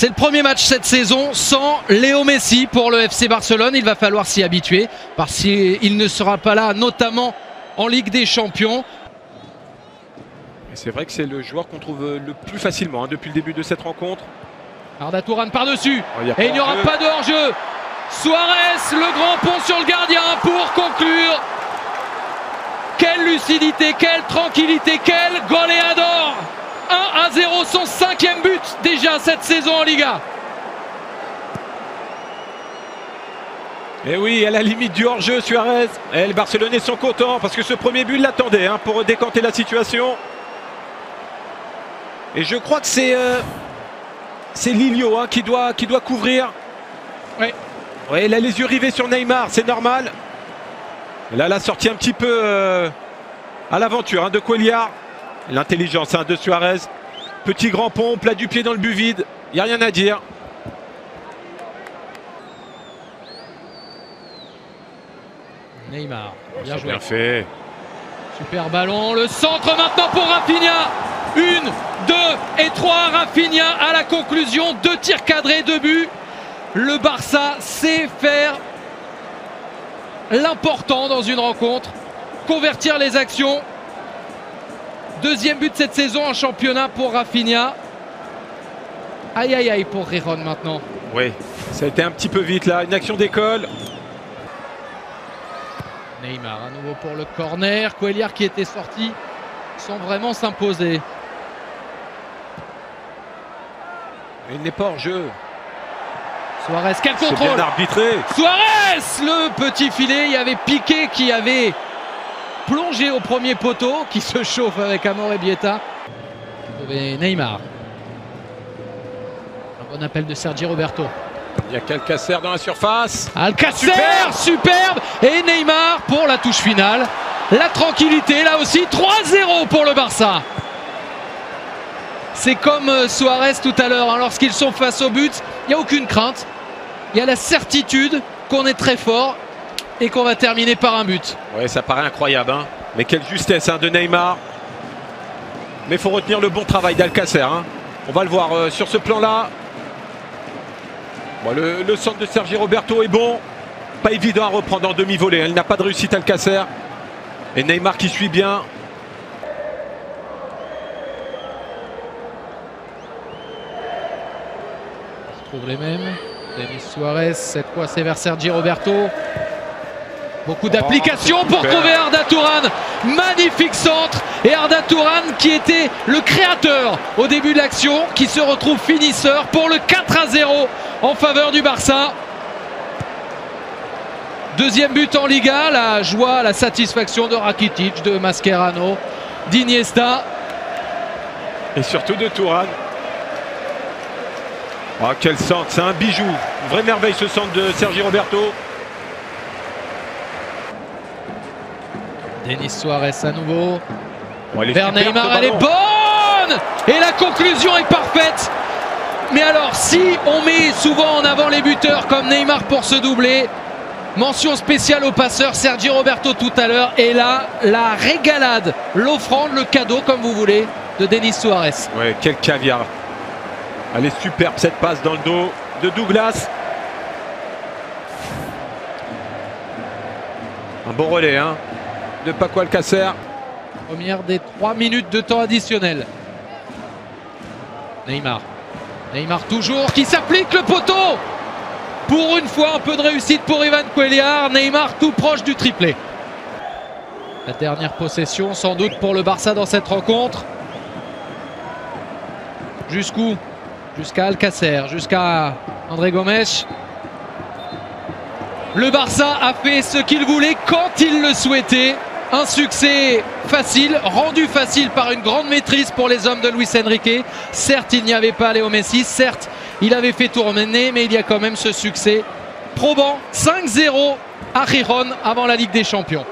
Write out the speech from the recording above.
C'est le premier match cette saison sans Léo Messi pour le FC Barcelone. Il va falloir s'y habituer parce qu'il ne sera pas là, notamment en Ligue des Champions. C'est vrai que c'est le joueur qu'on trouve le plus facilement depuis le début de cette rencontre. Arda Tourane par-dessus. Et il n'y aura pas de hors-jeu. Suarez, le grand pont sur le gardien pour conclure. Quelle lucidité, quelle tranquillité, quel goleador. 1-0, son 5e but déjà cette saison en Liga. Et oui, à la limite du hors-jeu, Suarez. Et les Barcelonais sont contents parce que ce premier but l'attendait pour décanter la situation. Et je crois que c'est Lilio qui doit couvrir. Ouais. Ouais, il a les yeux rivés sur Neymar, c'est normal. Et là, la sortie un petit peu à l'aventure de Cuéllar. L'intelligence de Suarez. Petit grand pont, plat du pied dans le but vide. Il n'y a rien à dire. Neymar, bien joué. Bien fait. Super ballon, le centre maintenant pour Rafinha. 1, 2 et 3, Rafinha à la conclusion. 2 tirs cadrés, 2 buts. Le Barça sait faire l'important dans une rencontre. Convertir les actions. 2e but de cette saison en championnat pour Rafinha. Aïe aïe aïe pour Rijon maintenant. Oui, ça a été un petit peu vite là, une action d'école. Neymar à nouveau pour le corner. Cuéllar qui était sorti sans vraiment s'imposer. Il n'est pas hors jeu. Suarez, quel contrôle! C'est bien arbitré. Suarez, le petit filet. Il y avait Piqué qui avait plongé au premier poteau, qui se chauffe avec Amor et Bieta. Et Neymar. Un bon appel de Sergi Roberto. Il y a qu'Alcacer dans la surface. Alcacer, superbe. Et Neymar pour la touche finale. La tranquillité, là aussi, 3-0 pour le Barça. C'est comme Suarez tout à l'heure, lorsqu'ils sont face au but, il n'y a aucune crainte. Il y a la certitude qu'on est très fort et qu'on va terminer par un but. Ouais, ça paraît incroyable, mais quelle justesse de Neymar. Mais il faut retenir le bon travail d'Alcacer. On va le voir sur ce plan-là. Bon, le centre de Sergi Roberto est bon. Pas évident à reprendre en demi-volée. Il n'a pas de réussite Alcacer. Et Neymar qui suit bien. On retrouve les mêmes. Denis Suarez, cette fois c'est vers Sergi Roberto. Beaucoup d'applications pour trouver Arda Tourane. Magnifique centre. Et Arda Tourane qui était le créateur au début de l'action, qui se retrouve finisseur pour le 4-0 en faveur du Barça. 2e but en Liga. La joie, la satisfaction de Rakitic, de Mascherano, d'Iniesta. Et surtout de Tourane. Oh, quel centre, c'est un bijou. Une vraie merveille ce centre de Sergi Roberto. Denis Suarez à nouveau. Oh, vers Neymar, elle est bonne. Et la conclusion est parfaite. Mais alors, si on met souvent en avant les buteurs comme Neymar pour se doubler, mention spéciale au passeur Sergi Roberto tout à l'heure. Et là, la régalade, l'offrande, le cadeau, comme vous voulez, de Denis Suarez. Ouais, quel caviar. Elle est superbe cette passe dans le dos de Douglas. Un bon relais de Paco Alcacer. Première des 3 minutes de temps additionnel. Neymar. Neymar toujours qui s'applique le poteau. Pour une fois un peu de réussite pour Ivan Cuéllar. Neymar tout proche du triplé. La dernière possession sans doute pour le Barça dans cette rencontre. Jusqu'où? Jusqu'à Alcacer, jusqu'à André Gomes. Le Barça a fait ce qu'il voulait quand il le souhaitait. Un succès facile, rendu facile par une grande maîtrise pour les hommes de Luis Enrique. Certes, il n'y avait pas Léo Messi, certes, il avait fait tourner, mais il y a quand même ce succès probant. 5-0 à Rijon avant la Ligue des Champions.